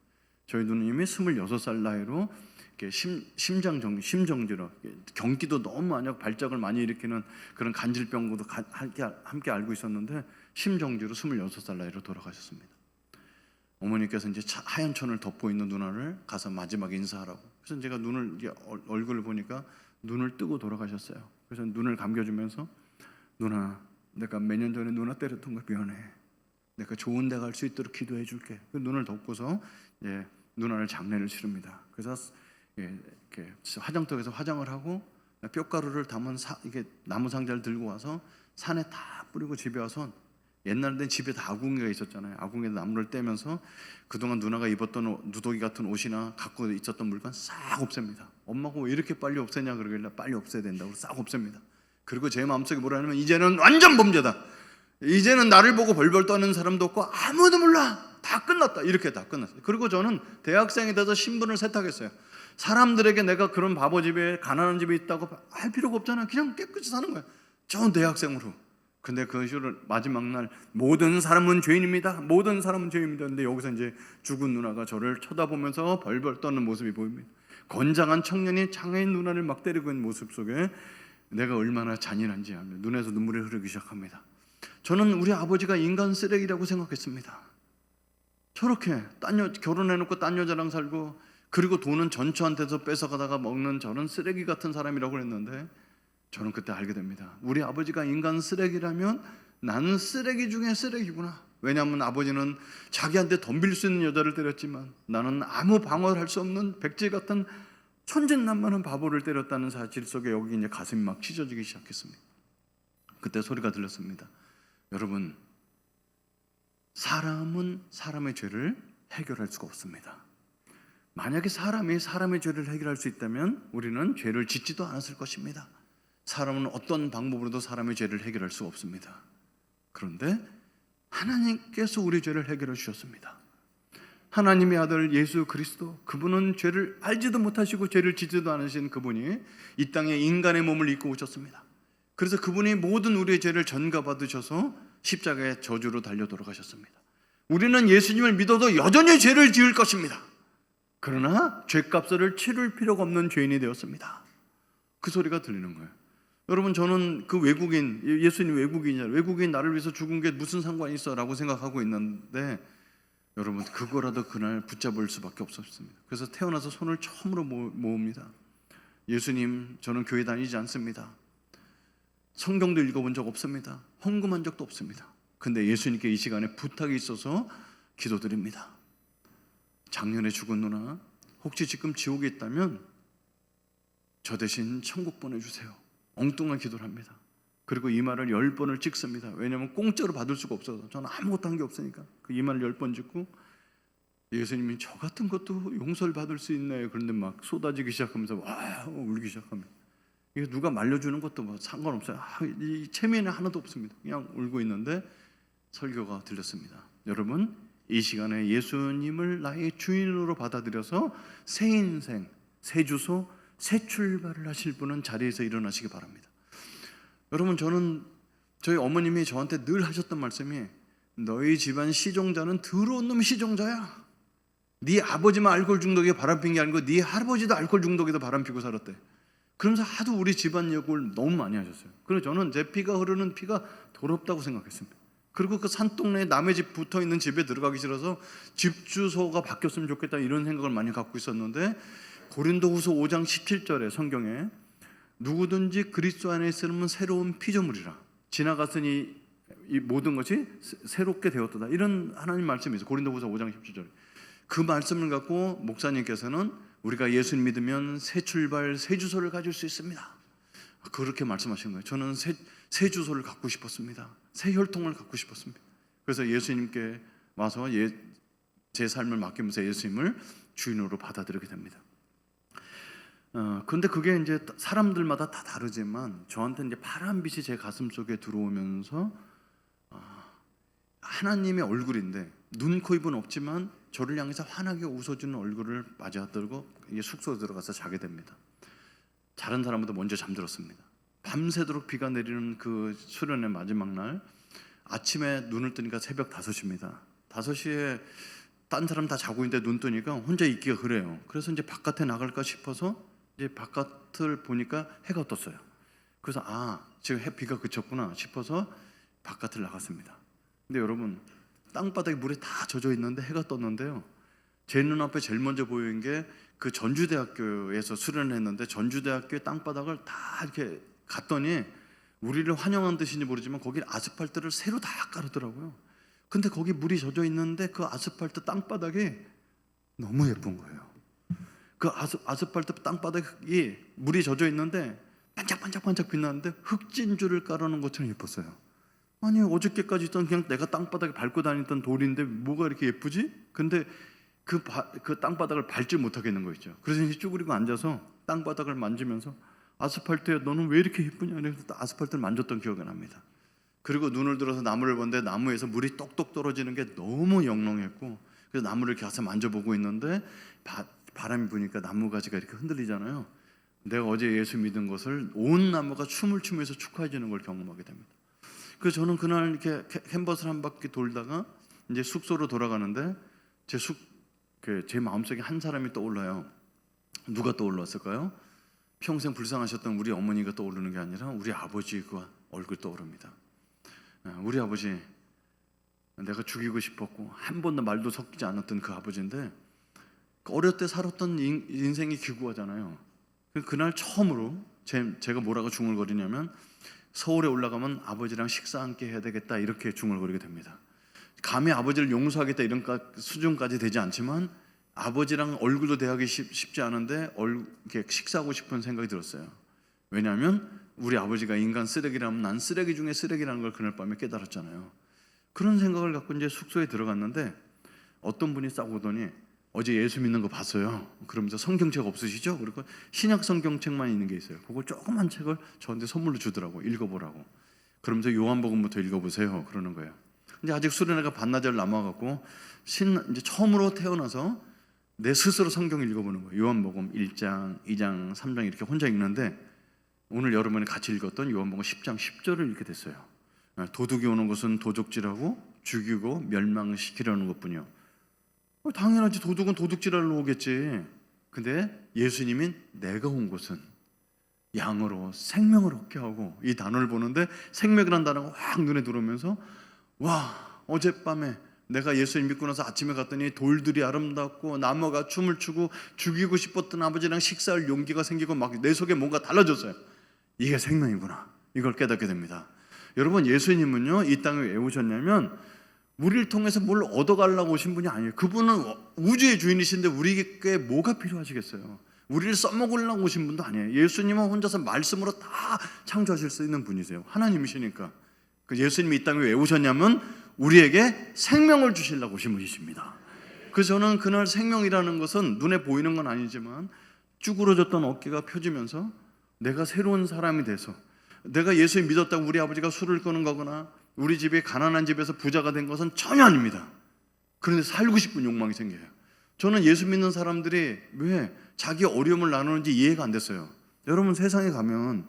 저희 누님이 26살 나이로 심정지로 경기도 너무 많이 하고 발작을 많이 일으키는 그런 간질병도 함께 알고 있었는데 심정지로 26살 나이로 돌아가셨습니다. 어머니께서 이제 하얀 천을 덮고 있는 누나를 가서 마지막 인사하라고. 그래서 제가 얼굴을 보니까 눈을 뜨고 돌아가셨어요. 그래서 눈을 감겨주면서 누나 내가 몇 년 전에 누나 때렸던 거 미안해. 내가 좋은 데 갈 수 있도록 기도해 줄게. 그 눈을 덮고서 누나를 장례를 치릅니다. 그래서 화장터에서 화장을 하고 뼈가루를 담은 이게 나무 상자를 들고 와서 산에 다 뿌리고 집에 와서 옛날엔 집에 다 아궁이가 있었잖아요. 아궁이에 나무를 떼면서 그동안 누나가 입었던 누더기 같은 옷이나 갖고 있었던 물건 싹 없앱니다. 엄마가 왜 이렇게 빨리 없애냐 그러길래 빨리 없애야 된다고 싹 없앱니다. 그리고 제 마음속에 뭐라 하냐면 이제는 완전 범죄다. 이제는 나를 보고 벌벌 떠는 사람도 없고 아무도 몰라. 다 끝났다. 이렇게 다 끝났어요. 그리고 저는 대학생이 돼서 신분을 세탁했어요. 사람들에게 내가 그런 바보 집에 가난한 집에 있다고 할 필요가 없잖아요. 그냥 깨끗이 사는 거예요. 좋은 대학생으로. 근데 그 시를 마지막 날 모든 사람은 죄인입니다. 모든 사람은 죄인입니다. 근데 여기서 이제 죽은 누나가 저를 쳐다보면서 벌벌 떠는 모습이 보입니다. 건장한 청년이 장애인 누나를 막 때리고 있는 모습 속에 내가 얼마나 잔인한지 눈에서 눈물이 흐르기 시작합니다. 저는 우리 아버지가 인간 쓰레기라고 생각했습니다. 저렇게 결혼해놓고 딴 여자랑 살고 그리고 돈은 전처한테서 뺏어가다가 먹는 저런 쓰레기 같은 사람이라고 했는데 저는 그때 알게 됩니다. 우리 아버지가 인간 쓰레기라면 나는 쓰레기 중에 쓰레기구나. 왜냐하면 아버지는 자기한테 덤빌 수 있는 여자를 때렸지만 나는 아무 방어를 할 수 없는 백지 같은 천진난만한 바보를 때렸다는 사실 속에 여기 이제 가슴이 막 찢어지기 시작했습니다. 그때 소리가 들렸습니다. 여러분, 사람은 사람의 죄를 해결할 수가 없습니다. 만약에 사람이 사람의 죄를 해결할 수 있다면 우리는 죄를 짓지도 않았을 것입니다. 사람은 어떤 방법으로도 사람의 죄를 해결할 수 없습니다. 그런데 하나님께서 우리 죄를 해결해 주셨습니다. 하나님의 아들 예수 그리스도, 그분은 죄를 알지도 못하시고 죄를 짓지도 않으신 그분이 이 땅에 인간의 몸을 입고 오셨습니다. 그래서 그분이 모든 우리의 죄를 전가받으셔서 십자가의 저주로 달려 돌아가셨습니다. 우리는 예수님을 믿어도 여전히 죄를 지을 것입니다. 그러나 죄값을 치를 필요가 없는 죄인이 되었습니다. 그 소리가 들리는 거예요. 여러분, 저는 그 예수님 외국인 나를 위해서 죽은 게 무슨 상관이 있어 라고 생각하고 있는데 여러분, 그거라도 그날 붙잡을 수밖에 없었습니다. 그래서 태어나서 손을 처음으로 모읍니다. 예수님, 저는 교회 다니지 않습니다. 성경도 읽어본 적 없습니다. 헌금한 적도 없습니다. 근데 예수님께 이 시간에 부탁이 있어서 기도드립니다. 작년에 죽은 누나, 혹시 지금 지옥에 있다면 저 대신 천국 보내주세요. 엉뚱한 기도를 합니다. 그리고 이 말을 10번을 찍습니다. 왜냐하면 공짜로 받을 수가 없어서. 저는 아무것도 한 게 없으니까. 그 이 말을 10번 찍고 예수님이 저 같은 것도 용서를 받을 수 있나요? 그런데 막 쏟아지기 시작하면서 와 울기 시작합니다. 이게 누가 말려주는 것도 뭐 상관없어요. 이 체면에 하나도 없습니다. 그냥 울고 있는데 설교가 들렸습니다. 여러분, 이 시간에 예수님을 나의 주인으로 받아들여서 새 인생, 새 주소, 새 출발을 하실 분은 자리에서 일어나시기 바랍니다. 여러분, 저는 저희 어머님이 저한테 늘 하셨던 말씀이 너희 집안 시종자는 더러운 놈 시종자야. 네 아버지만 알코올 중독에 바람핀 게 아니고 네 할아버지도 알코올 중독에도 바람피고 살았대. 그러면서 하도 우리 집안 욕을 너무 많이 하셨어요. 그래서 저는 제 피가 흐르는 피가 더럽다고 생각했습니다. 그리고 그 산동네에 남의 집 붙어있는 집에 들어가기 싫어서 집 주소가 바뀌었으면 좋겠다 이런 생각을 많이 갖고 있었는데, 고린도후서 5장 17절에 성경에 누구든지 그리스도 안에 있으면 새로운 피조물이라, 지나갔으니 이 모든 것이 새롭게 되었도다, 이런 하나님 말씀이 있어요. 고린도후서 5장 17절에. 그 말씀을 갖고 목사님께서는 우리가 예수 믿으면 새 출발, 새 주소를 가질 수 있습니다, 그렇게 말씀하시는 거예요. 저는 새 주소를 갖고 싶었습니다. 새 혈통을 갖고 싶었습니다. 그래서 예수님께 와서 제 삶을 맡기면서 예수님을 주인으로 받아들이게 됩니다. 근데 그게 이제 사람들마다 다 다르지만 저한테 이제 파란 빛이 제 가슴 속에 들어오면서 하나님의 얼굴인데 눈, 코, 입은 없지만 저를 향해서 환하게 웃어주는 얼굴을 맞아들고 숙소에 들어가서 자게 됩니다. 다른 사람보다 먼저 잠들었습니다. 밤새도록 비가 내리는 그 수련의 마지막 날 아침에 눈을 뜨니까 새벽 5시입니다. 5시에 딴 사람 다 자고 있는데 눈 뜨니까 혼자 있기가 그래요. 그래서 이제 바깥에 나갈까 싶어서 이제 바깥을 보니까 해가 떴어요. 그래서 지금 비가 그쳤구나 싶어서 바깥을 나갔습니다. 근데 여러분, 땅바닥에 물이 다 젖어 있는데 해가 떴는데요, 제 눈앞에 제일 먼저 보이는 게 그 전주대학교에서 수련을 했는데 전주대학교의 땅바닥을 다 이렇게 갔더니 우리를 환영한 뜻인지 모르지만 거기 아스팔트를 새로 다 깔았더라고요. 근데 거기 물이 젖어 있는데 그 아스팔트 땅바닥이 너무 예쁜 거예요. 그 아스팔트 땅바닥이 물이 젖어 있는데 반짝반짝반짝 빛나는데 흑진주를 깔아놓은 것처럼 예뻤어요. 아니, 어저께까지 있던 그냥 내가 땅바닥에 밟고 다니던 돌인데 뭐가 이렇게 예쁘지? 근데 그 땅바닥을 밟지 못하겠는 거 있죠. 그래서 이제 쭈그리고 앉아서 땅바닥을 만지면서 아스팔트에 너는 왜 이렇게 예쁘냐, 그래서 아스팔트를 만졌던 기억이 납니다. 그리고 눈을 들어서 나무를 보는데 나무에서 물이 똑똑 떨어지는 게 너무 영롱했고, 그래서 나무를 이렇게 가서 만져보고 있는데 바람이 부니까 나무 가지가 이렇게 흔들리잖아요. 내가 어제 예수 믿은 것을 온 나무가 춤을 추면서 축하해 주는 걸 경험하게 됩니다. 그래서 저는 그날 이렇게 캔버스를 한 바퀴 돌다가 이제 숙소로 돌아가는데 제 마음속에 한 사람이 떠올라요. 누가 떠올랐을까요? 평생 불쌍하셨던 우리 어머니가 떠오르는 게 아니라 우리 아버지가 얼굴 떠오릅니다. 우리 아버지, 내가 죽이고 싶었고 한 번도 말도 섞이지 않았던 그 아버지인데, 어릴 때 살았던 인생이 기구하잖아요. 그날 처음으로 제가 뭐라고 중얼거리냐면, 서울에 올라가면 아버지랑 식사 함께 해야 되겠다, 이렇게 중얼거리게 됩니다. 감히 아버지를 용서하겠다 이런 수준까지 되지 않지만 아버지랑 얼굴도 대하기 쉽지 않은데 이렇게 식사하고 싶은 생각이 들었어요. 왜냐하면 우리 아버지가 인간 쓰레기라면 난 쓰레기 중에 쓰레기라는 걸 그날 밤에 깨달았잖아요. 그런 생각을 갖고 이제 숙소에 들어갔는데 어떤 분이 싹 오더니 어제 예수 믿는 거 봤어요. 그러면서 성경책 없으시죠? 그리고 신약 성경책만 있는 게 있어요. 그걸 조그만 책을 저한테 선물로 주더라고, 읽어보라고. 그러면서 요한복음부터 읽어보세요, 그러는 거예요. 근데 아직 수련회가 반나절 남아갖고 이제 처음으로 태어나서 내 스스로 성경을 읽어보는 거예요. 요한복음 1장, 2장, 3장 이렇게 혼자 읽는데, 오늘 여러분이 같이 읽었던 요한복음 10장 10절을 읽게 됐어요. 도둑이 오는 것은 도둑질하고 죽이고 멸망시키려는 것뿐이요. 당연하지, 도둑은 도둑질하러 오겠지. 근데 예수님이 내가 온 것은 양으로 생명을 얻게 하고, 이 단어를 보는데 생명이라는 단어가 확 눈에 들어오면서, 와, 어젯밤에 내가 예수님 믿고 나서 아침에 갔더니 돌들이 아름답고 나무가 춤을 추고 죽이고 싶었던 아버지랑 식사할 용기가 생기고 막 내 속에 뭔가 달라졌어요. 이게 생명이구나, 이걸 깨닫게 됩니다. 여러분, 예수님은요, 이 땅에 왜 오셨냐면 우리를 통해서 뭘 얻어가려고 오신 분이 아니에요. 그분은 우주의 주인이신데 우리에게 뭐가 필요하시겠어요? 우리를 써먹으려고 오신 분도 아니에요. 예수님은 혼자서 말씀으로 다 창조하실 수 있는 분이세요. 하나님이시니까. 예수님이 이 땅에 왜 오셨냐면 우리에게 생명을 주시려고 오신 분이십니다. 그래서 저는 그날 생명이라는 것은 눈에 보이는 건 아니지만 쭈그러졌던 어깨가 펴지면서 내가 새로운 사람이 돼서, 내가 예수를 믿었다고 우리 아버지가 술을 끄는 거거나 우리 집이 가난한 집에서 부자가 된 것은 전혀 아닙니다. 그런데 살고 싶은 욕망이 생겨요. 저는 예수 믿는 사람들이 왜 자기 어려움을 나누는지 이해가 안 됐어요. 여러분, 세상에 가면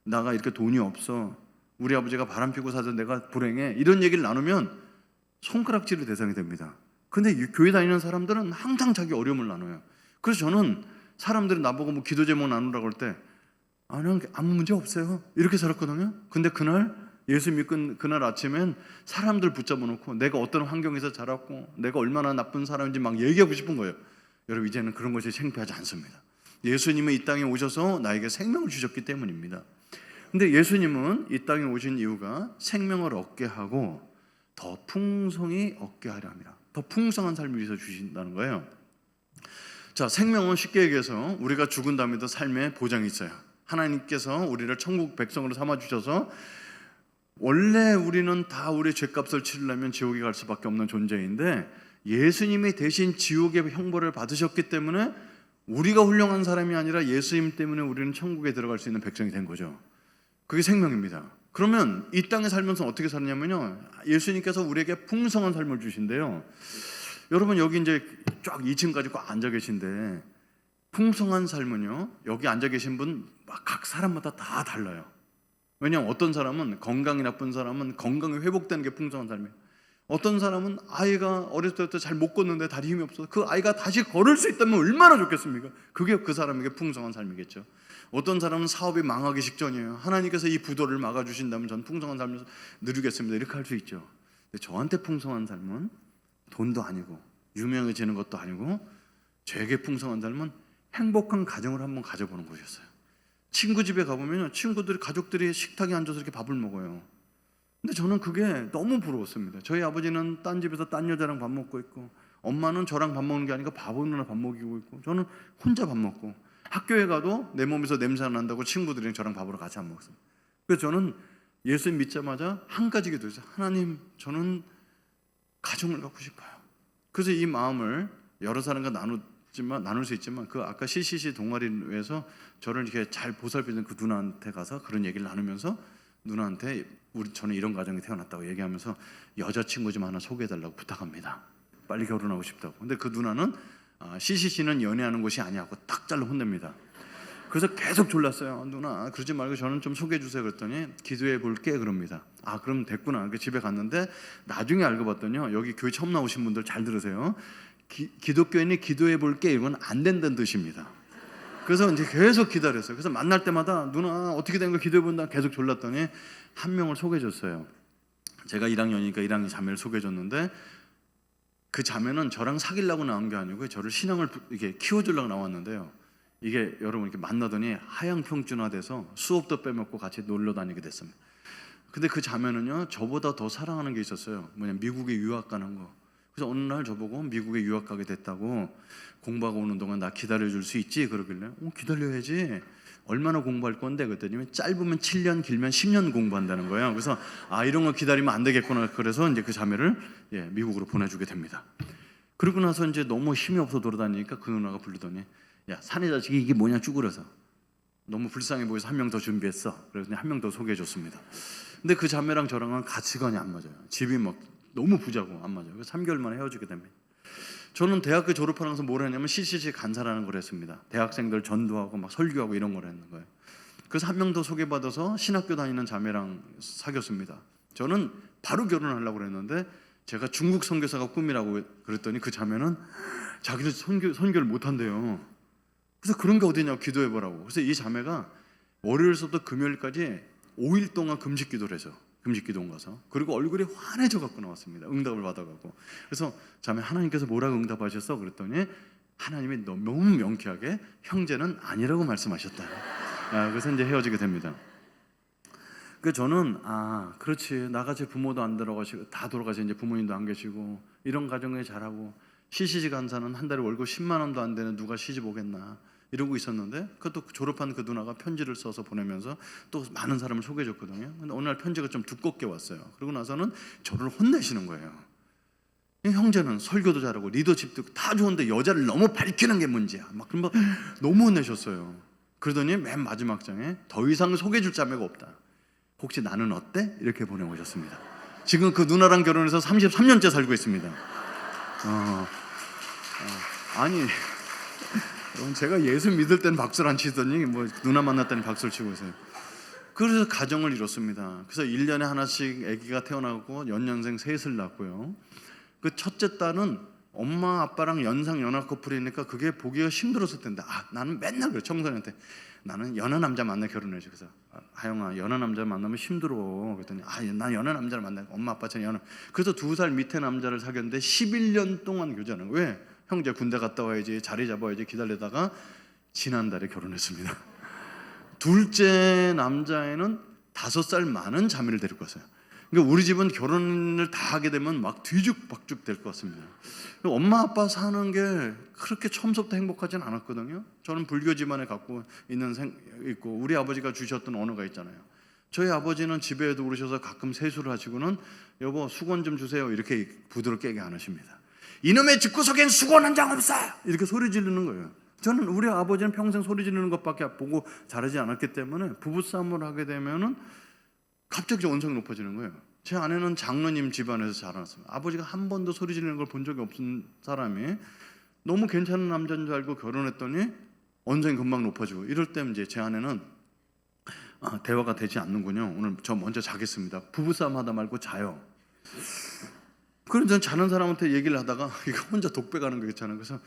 나가 이렇게 돈이 없어, 우리 아버지가 바람 피고 사서 내가 불행해, 이런 얘기를 나누면 손가락질의 대상이 됩니다. 근데 교회 다니는 사람들은 항상 자기 어려움을 나눠요. 그래서 저는 사람들이 나보고 뭐 기도 제목 나누라고 할 때, 아니, 아무 문제 없어요, 이렇게 살았거든요. 근데 그날 예수 믿고 그날 아침엔 사람들 붙잡아 놓고 내가 어떤 환경에서 자랐고 내가 얼마나 나쁜 사람인지 막 얘기하고 싶은 거예요. 여러분, 이제는 그런 것이 창피하지 않습니다. 예수님은 이 땅에 오셔서 나에게 생명을 주셨기 때문입니다. 근데 예수님은 이 땅에 오신 이유가 생명을 얻게 하고 더 풍성히 얻게 하려 함이라. 더 풍성한 삶을 위해서 주신다는 거예요. 자, 생명은 쉽게 얘기해서 우리가 죽은 다음에도 삶의 보장이 있어요. 하나님께서 우리를 천국 백성으로 삼아주셔서 원래 우리는 다 우리의 죄값을 치르려면 지옥에 갈 수밖에 없는 존재인데 예수님이 대신 지옥의 형벌을 받으셨기 때문에 우리가 훌륭한 사람이 아니라 예수님 때문에 우리는 천국에 들어갈 수 있는 백성이 된 거죠. 그게 생명입니다. 그러면 이 땅에 살면서 어떻게 사느냐면요, 예수님께서 우리에게 풍성한 삶을 주신대요. 여러분, 여기 이제 쫙 2층까지 꽉 앉아 계신데 풍성한 삶은요, 여기 앉아 계신 분 각 사람마다 다 달라요. 왜냐하면 어떤 사람은 건강이 나쁜 사람은 건강이 회복되는 게 풍성한 삶이에요. 어떤 사람은 아이가 어렸을 때부터 잘 못 걷는데 다리 힘이 없어서 그 아이가 다시 걸을 수 있다면 얼마나 좋겠습니까? 그게 그 사람에게 풍성한 삶이겠죠. 어떤 사람은 사업이 망하기 직전이에요. 하나님께서 이 부도를 막아주신다면 전 풍성한 삶을 누리겠습니다. 이렇게 할 수 있죠. 근데 저한테 풍성한 삶은 돈도 아니고 유명해지는 것도 아니고, 저에게 풍성한 삶은 행복한 가정을 한번 가져보는 것이었어요. 친구 집에 가보면 친구들이, 가족들이 식탁에 앉아서 이렇게 밥을 먹어요. 근데 저는 그게 너무 부러웠습니다. 저희 아버지는 딴 집에서 딴 여자랑 밥 먹고 있고, 엄마는 저랑 밥 먹는 게 아니고 바보 누나 밥 먹이고 있고, 저는 혼자 밥 먹고, 학교에 가도 내 몸에서 냄새 난다고 친구들이랑 저랑 밥으로 같이 안 먹었어요. 그래서 저는 예수 믿자마자 한 가지 기도했어요. 하나님, 저는 가정을 갖고 싶어요. 그래서 이 마음을 여러 사람과 나눌 수 있지만, 그 아까 CCC 동아리에서 저를 이렇게 잘 보살피는 그 누나한테 가서 그런 얘기를 나누면서 누나한테 저는 이런 가정이 태어났다고 얘기하면서 여자친구 좀 하나 소개해달라고 부탁합니다. 빨리 결혼하고 싶다고. 근데 그 누나는 CCC는 연애하는 곳이 아니라고 딱 잘라 혼냅니다. 그래서 계속 졸랐어요. 누나, 그러지 말고 저는 좀 소개해 주세요. 그랬더니 기도해 볼게 그럽니다. 아, 그럼 됐구나. 집에 갔는데 나중에 알고 봤더니요, 여기 교회 처음 나오신 분들 잘 들으세요. 기독교인이 기도해 볼게, 이건 안 된다는 뜻입니다. 그래서 이제 계속 기다렸어요. 그래서 만날 때마다 누나 어떻게 된 거 기도해 본다 계속 졸랐더니 한 명을 소개해 줬어요. 제가 1학년이니까 1학년 자매를 소개해 줬는데, 그 자매는 저랑 사귀려고 나온 게 아니고 저를 신앙을 이렇게 키워주려고 나왔는데요, 이게 여러분 이렇게 만나더니 하향평준화돼서 수업도 빼먹고 같이 놀러 다니게 됐습니다. 근데 그 자매는요, 저보다 더 사랑하는 게 있었어요. 미국에 유학 가는 거. 그래서 어느 날 저보고 미국에 유학 가게 됐다고, 공부하고 오는 동안 나 기다려줄 수 있지? 그러길래 기다려야지. 얼마나 공부할 건데? 그랬더니 짧으면 7년, 길면 10년 공부한다는 거예요. 그래서 이런 거 기다리면 안 되겠구나. 그래서 이제 그 자매를 미국으로 보내주게 됩니다. 그러고 나서 이제 너무 힘이 없어 돌아다니니까 그 누나가 부르더니, 야, 사내 자식이 이게 뭐냐 쭈그려서, 너무 불쌍해 보여서 한 명 더 준비했어. 그래서 한 명 더 소개해줬습니다. 근데 그 자매랑 저랑은 가치관이 안 맞아요. 집이 막 너무 부자고 안 맞아요. 그래서 3개월 만에 헤어지게 됩니다. 저는 대학교 졸업하면서 뭘 했냐면 CCC 간사라는 걸 했습니다. 대학생들 전도하고 막 설교하고 이런 걸 했는 거예요. 그래서 한 명 더 소개받아서 신학교 다니는 자매랑 사귀었습니다. 저는 바로 결혼하려고 그랬는데 제가 중국 선교사가 꿈이라고 그랬더니 그 자매는 자기는 선교를 못한대요. 그래서 그런 게 어디냐고 기도해보라고. 그래서 이 자매가 월요일부터 금요일까지 5일 동안 금식 기도를 해서, 금식기도원 가서, 그리고 얼굴이 환해져 갖고 나왔습니다. 응답을 받아가고. 그래서 자매, 하나님께서 뭐라고 응답하셨어? 그랬더니 하나님이 너무 명쾌하게 형제는 아니라고 말씀하셨다. 그래서 이제 헤어지게 됩니다. 그 저는 그렇지, 나같이 부모도 안 돌아가시고 다 돌아가시, 이제 부모님도 안 계시고 이런 가정에 잘하고, CCC 간사는 한 달에 월급 10만 원도 안 되는 누가 시집 오겠나 이러고 있었는데, 그것도 졸업한 그 누나가 편지를 써서 보내면서 또 많은 사람을 소개해줬거든요. 근데 어느 날 편지가 좀 두껍게 왔어요. 그러고 나서는 저를 혼내시는 거예요. 형제는 설교도 잘하고 리더십도 다 좋은데 여자를 너무 밝히는 게 문제야. 막 그런 거 너무 혼내셨어요. 그러더니 맨 마지막 장에 더 이상 소개해줄 자매가 없다. 혹시 나는 어때? 이렇게 보내오셨습니다. 지금 그 누나랑 결혼해서 33년째 살고 있습니다. 아니, 제가 예수 믿을 때는 박수를 안 치더니 누나 만났다니 박수를 치고 있어요. 그래서 가정을 이뤘습니다. 그래서 1년에 하나씩 아기가 태어나고 연년생 셋을 낳고요. 그 첫째 딸은 엄마 아빠랑 연상 연하 커플이니까 그게 보기가 힘들었을 텐데, 나는 맨날 그래, 청소년한테 나는 연하 남자 만나 결혼해줘. 그래서 하영아, 연하 남자 만나면 힘들어. 그랬더니 난 연하 남자를 만나. 엄마 아빠처럼 연하. 그래서 2살 밑에 남자를 사귀었는데 11년 동안 교제하는 거예요. 왜? 형제 군대 갔다 와야지, 자리 잡아야지 기다리다가 지난달에 결혼했습니다. 둘째 남자애는 5살 많은 자매를 데리고 왔어요. 그러니까 우리 집은 결혼을 다 하게 되면 막 뒤죽박죽 될 것 같습니다. 엄마 아빠 사는 게 그렇게 처음부터 행복하진 않았거든요. 저는 불교 집안에 갖고 있고 우리 아버지가 주셨던 언어가 있잖아요. 저희 아버지는 집에도 오르셔서 가끔 세수를 하시고는 여보 수건 좀 주세요 이렇게 부드럽게 얘기 안 하십니다. 이놈의 집구석엔 수건 한 장 없어 이렇게 소리 지르는 거예요. 저는 우리 아버지는 평생 소리 지르는 것밖에 보고 자라지 않았기 때문에 부부싸움을 하게 되면은 갑자기 언성이 높아지는 거예요. 제 아내는 장로님 집안에서 자라났습니다. 아버지가 한 번도 소리 지르는 걸 본 적이 없는 사람이 너무 괜찮은 남자인 줄 알고 결혼했더니 언성이 금방 높아지고 이럴 때 이제 제 아내는 대화가 되지 않는군요. 오늘 저 먼저 자겠습니다. 부부싸움 하다 말고 자요. 그럼 전 자는 사람한테 얘기를 하다가 이거 혼자 독백하는 거 있잖아요. 그래서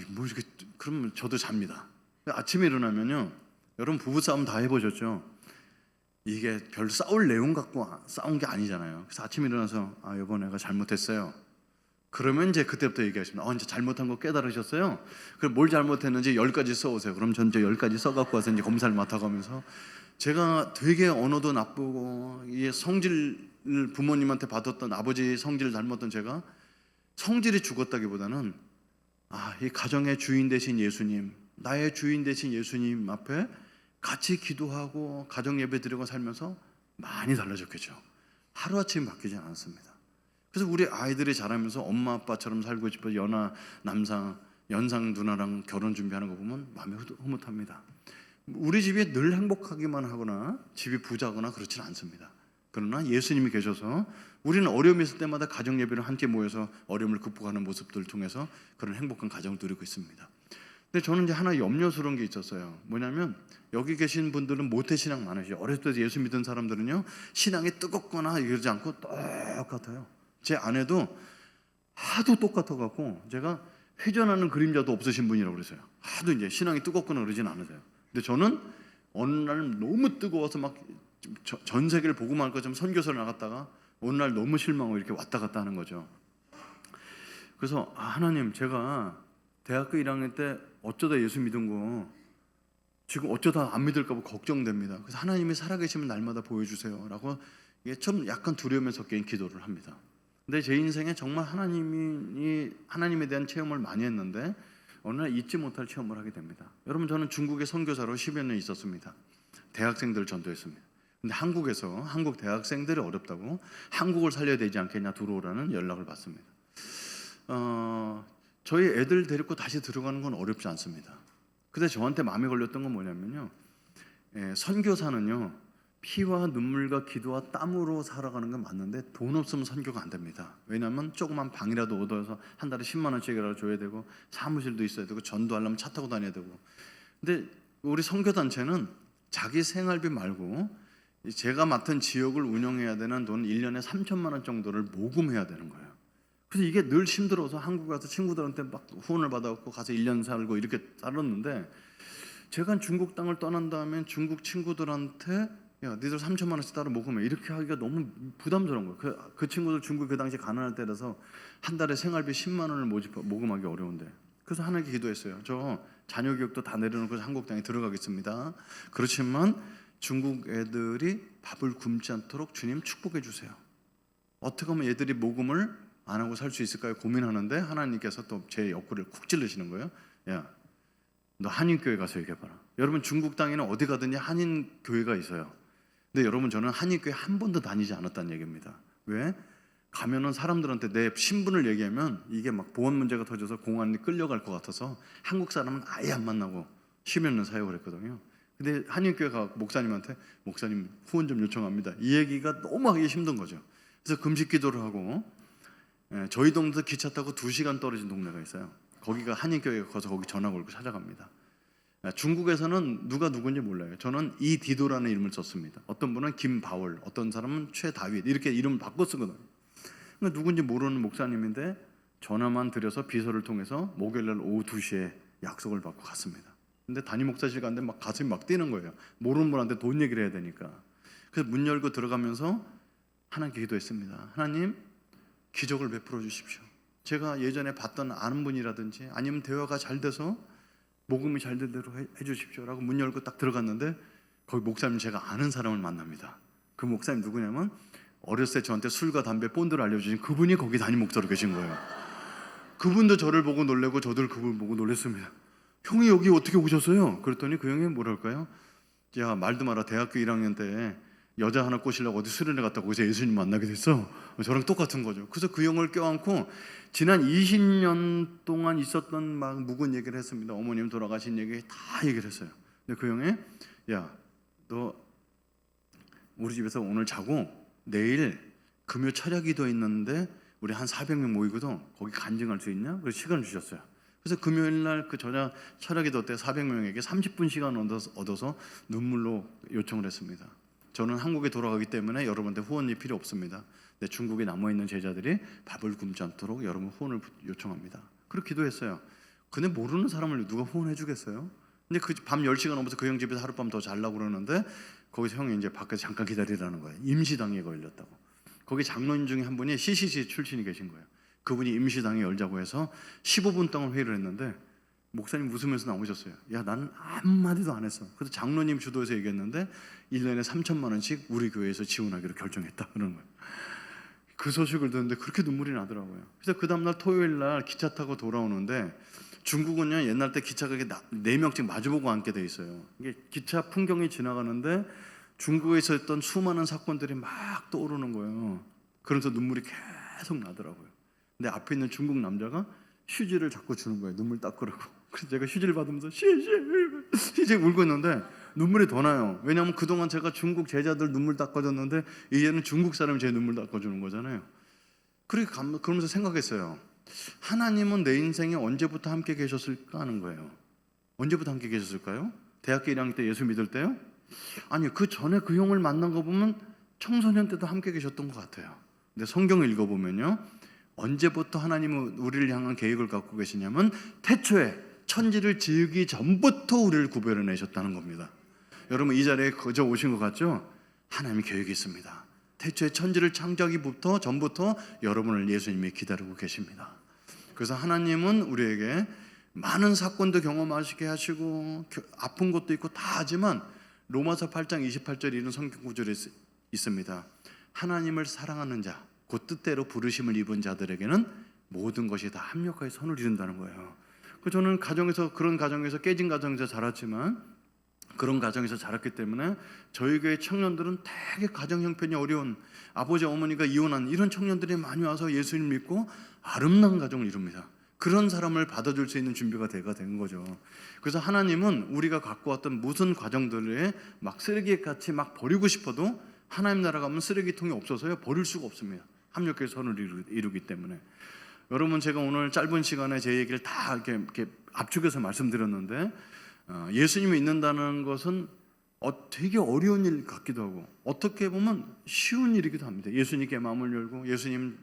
뭐 이렇게 그러면 저도 잡니다. 아침에 일어나면요. 여러분 부부싸움 다 해보셨죠? 이게 별 싸울 내용 갖고 싸운 게 아니잖아요. 그래서 아침에 일어나서 여보 내가 잘못했어요. 그러면 이제 그때부터 얘기하십니다. 이제 잘못한 거 깨달으셨어요? 그럼 뭘 잘못했는지 10가지 써오세요. 그럼 전 이제 10가지 써갖고 와서 이제 검사를 맡아가면서 제가 되게 언어도 나쁘고 이 성질을 부모님한테 받았던 아버지 성질을 닮았던 제가 성질이 죽었다기보다는 이 가정의 주인 되신 예수님, 나의 주인 되신 예수님 앞에 같이 기도하고 가정 예배 드리고 살면서 많이 달라졌겠죠. 하루아침에 바뀌지 않았습니다. 그래서 우리 아이들이 자라면서 엄마 아빠처럼 살고 싶어 연상 누나랑 결혼 준비하는 거 보면 마음이 흐뭇합니다. 우리 집이 늘 행복하기만 하거나 집이 부자거나 그렇지는 않습니다. 그러나 예수님이 계셔서 우리는 어려움이 있을 때마다 가정 예배를 함께 모여서 어려움을 극복하는 모습들을 통해서 그런 행복한 가정을 누리고 있습니다. 근데 저는 이제 하나 염려스러운 게 있었어요. 뭐냐면 여기 계신 분들은 모태신앙 많으시죠. 어렸을 때 예수 믿은 사람들은요 신앙이 뜨겁거나 이러지 않고 똑같아요. 제 아내도 하도 똑같아갖고 제가 회전하는 그림자도 없으신 분이라고 그랬어요. 하도 이제 신앙이 뜨겁거나 그러진 않으세요. 근데 저는 어느 날 너무 뜨거워서 막 전 세계를 보고만 할 것처럼 선교사를 나갔다가 어느 날 너무 실망하고 이렇게 왔다 갔다 하는 거죠. 그래서 하나님 제가 대학교 1학년 때 어쩌다 예수 믿은 거 지금 어쩌다 안 믿을까 봐 걱정됩니다. 그래서 하나님이 살아계시면 날마다 보여주세요 라고 이게 좀 약간 두려움에 섞인 기도를 합니다. 근데 제 인생에 정말 하나님에 대한 체험을 많이 했는데 어느 날 잊지 못할 체험을 하게 됩니다. 여러분 저는 중국에 선교사로 10여 년 있었습니다. 대학생들을 전도했습니다. 근데 한국에서 한국 대학생들이 어렵다고 한국을 살려야 되지 않겠냐 들어오라는 연락을 받습니다. 저희 애들 데리고 다시 들어가는 건 어렵지 않습니다. 근데 저한테 마음에 걸렸던 건 뭐냐면요, 선교사는요 피와 눈물과 기도와 땀으로 살아가는 건 맞는데 돈 없으면 선교가 안 됩니다. 왜냐하면 조그만 방이라도 얻어서 한 달에 10만 원씩이라도 줘야 되고 사무실도 있어야 되고 전도하려면 차 타고 다녀야 되고. 근데 우리 선교단체는 자기 생활비 말고 제가 맡은 지역을 운영해야 되는 돈 1년에 3천만 원 정도를 모금해야 되는 거예요. 그래서 이게 늘 힘들어서 한국 가서 친구들한테 막 후원을 받아갖고 가서 1년 살고 이렇게 살았는데 제가 중국 땅을 떠난 다음에 중국 친구들한테 야 니들 3천만 원씩 따로 모금해 이렇게 하기가 너무 부담스러운 거예요. 그 친구들 중국 그 당시 가난할 때라서 한 달에 생활비 10만 원을 모금하기 어려운데 그래서 하나님께 기도했어요. 저 자녀 교육도 다 내려놓고 한국 땅에 들어가겠습니다. 그렇지만 중국 애들이 밥을 굶지 않도록 주님 축복해 주세요. 어떻게 하면 얘들이 모금을 안 하고 살 수 있을까요? 고민하는데 하나님께서 또 제 옆구리를 쿡 찔르시는 거예요. 야, 너 한인교회 가서 얘기해봐라. 여러분 중국 땅에는 어디 가든지 한인교회가 있어요. 근데 여러분 저는 한인교회 한 번도 다니지 않았다는 얘기입니다. 왜? 가면은 사람들한테 내 신분을 얘기하면 이게 막 보안 문제가 터져서 공안에 끌려갈 것 같아서 한국 사람은 아예 안 만나고 10여 년 사역을 했거든요. 근데 한인교회 가 목사님한테 목사님 후원 좀 요청합니다. 이 얘기가 너무 하기 힘든 거죠. 그래서 금식 기도를 하고 저희 동네도 기차 타고 2시간 떨어진 동네가 있어요. 거기가 한인교회가 가서 거기 전화 걸고 찾아갑니다. 중국에서는 누가 누군지 몰라요. 저는 이디도라는 이름을 썼습니다. 어떤 분은 김바울, 어떤 사람은 최다윗 이렇게 이름을 바꿔 쓰거든요. 그러니까 누군지 모르는 목사님인데 전화만 드려서 비서를 통해서 목요일날 오후 2시에 약속을 받고 갔습니다. 근데 담임 목사실 갔는데 막 가슴이 막 뛰는 거예요. 모르는 분한테 돈 얘기를 해야 되니까. 그래서 문 열고 들어가면서 하나님께 기도했습니다. 하나님, 기적을 베풀어 주십시오. 제가 예전에 봤던 아는 분이라든지 아니면 대화가 잘 돼서 복음이 잘 된 대로 해 주십시오라고 문 열고 딱 들어갔는데 거기 목사님, 제가 아는 사람을 만납니다. 그 목사님 누구냐면 어렸을 때 저한테 술과 담배 본드를 알려주신 그분이 거기 담임 목사로 계신 거예요. 그분도 저를 보고 놀래고 저도 그분 보고 놀랐습니다. 형이 여기 어떻게 오셨어요? 그랬더니 그 형이 뭐랄까요? 야, 말도 마라. 대학교 1학년 때 여자 하나 꼬시려고 어디 수련회 갔다 거기서 예수님 만나게 됐어. 저랑 똑같은 거죠. 그래서 그 형을 껴안고 지난 20년 동안 있었던 막 묵은 얘기를 했습니다. 어머님 돌아가신 얘기 다 얘기를 했어요. 근데 그 형이, 야, 너 우리 집에서 오늘 자고 내일 금요 철야기도 있는데 우리 한 400명 모이거든. 거기 간증할 수 있냐? 그래서 시간을 주셨어요. 그래서 금요일 날 그 철야기도 때 400명에게 30분 시간 얻어서 눈물로 요청을 했습니다. 저는 한국에 돌아가기 때문에 여러분한테 후원이 필요 없습니다. 근데 중국에 남아있는 제자들이 밥을 굶지 않도록 여러분 후원을 요청합니다. 그렇게 기도했어요. 근데 모르는 사람을 누가 후원해 주겠어요? 근데 그 밤 10시가 넘어서 그 형 집에서 하룻밤 더 자려고 그러는데 거기서 형이 이제 밖에서 잠깐 기다리라는 거예요. 임시당에 걸렸다고. 거기 장로님 중에 한 분이 CCC 출신이 계신 거예요. 그분이 임시당에 열자고 해서 15분 동안 회의를 했는데 목사님 웃으면서 나오셨어요. 야, 나는 한마디도 안 했어. 그래서 장로님 주도해서 얘기했는데 1년에 3천만 원씩 우리 교회에서 지원하기로 결정했다 그러는 거예요. 그 소식을 듣는데 그렇게 눈물이 나더라고요. 그래서 그 다음날 토요일 날 기차 타고 돌아오는데 중국은요, 옛날 때 기차가 4명씩 마주보고 앉게 돼 있어요. 이게 기차 풍경이 지나가는데 중국에서 했던 수많은 사건들이 막 떠오르는 거예요. 그러면서 눈물이 계속 나더라고요. 근데 앞에 있는 중국 남자가 휴지를 자꾸 주는 거예요. 눈물 닦으라고. 그래서 제가 휴지를 받으면서 휴지 울고 있는데 눈물이 더 나요. 왜냐하면 그동안 제가 중국 제자들 눈물 닦아줬는데 이제는 중국 사람이 제 눈물 닦아주는 거잖아요. 그러면서 생각했어요. 하나님은 내 인생에 언제부터 함께 계셨을까 하는 거예요. 언제부터 함께 계셨을까요? 대학교 1학년 때 예수 믿을 때요? 아니, 그 전에 그 형을 만난 거 보면 청소년 때도 함께 계셨던 것 같아요. 근데 성경을 읽어보면요, 언제부터 하나님은 우리를 향한 계획을 갖고 계시냐면 태초에 천지를 지으기 전부터 우리를 구별해내셨다는 겁니다. 여러분, 이 자리에 거저 오신 것 같죠? 하나님의 계획이 있습니다. 태초에 천지를 창조하기부터 전부터 여러분을 예수님이 기다리고 계십니다. 그래서 하나님은 우리에게 많은 사건도 경험하시게 하시고 아픈 것도 있고 다 하지만 로마서 8장 28절에 이런 성경 구절이 있습니다. 하나님을 사랑하는 자, 곧 뜻대로 부르심을 입은 자들에게는 모든 것이 다 합력하여 선을 이룬다는 거예요. 저는 그런 가정에서 깨진 가정에서 자랐지만 그런 가정에서 자랐기 때문에 저희 교회 청년들은 되게 가정 형편이 어려운, 아버지 어머니가 이혼한 이런 청년들이 많이 와서 예수님 믿고 아름다운 가정을 이룹니다. 그런 사람을 받아줄 수 있는 준비가 된 거죠. 그래서 하나님은 우리가 갖고 왔던 무슨 과정들에 막 쓰레기같이 막 버리고 싶어도 하나님 나라 가면 쓰레기통이 없어서요 버릴 수가 없습니다. 합력해서 선을 이루기 때문에. 여러분, 제가 오늘 짧은 시간에 제 얘기를 다 이렇게 압축해서 말씀드렸는데 예수님이 믿는다는 것은 되게 어려운 일 같기도 하고 어떻게 보면 쉬운 일이기도 합니다. 예수님께 마음을 열고 예수님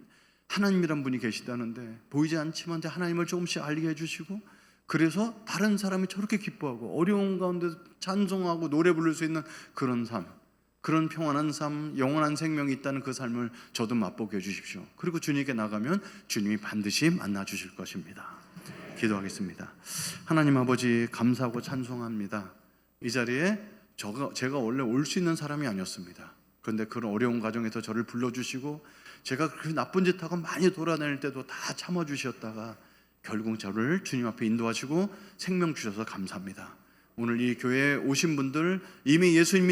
하나님이란 분이 계시다는데 보이지 않지만 하나님을 조금씩 알게 해주시고 그래서 다른 사람이 저렇게 기뻐하고 어려운 가운데 찬송하고 노래 부를 수 있는 그런 삶, 그런 평안한 삶, 영원한 생명이 있다는 그 삶을 저도 맛보게 해주십시오. 그리고 주님께 나가면 주님이 반드시 만나 주실 것입니다. 기도하겠습니다. 하나님 아버지, 감사하고 찬송합니다. 이 자리에 제가 원래 올 수 있는 사람이 아니었습니다. 그런데 그런 어려운 과정에서 저를 불러주시고 제가 그 나쁜 짓하고 많이 돌아다닐 때도 다 참아주셨다가 결국 저를 주님 앞에 인도하시고 생명 주셔서 감사합니다. 오늘 이 교회에 오신 분들 이미 예수님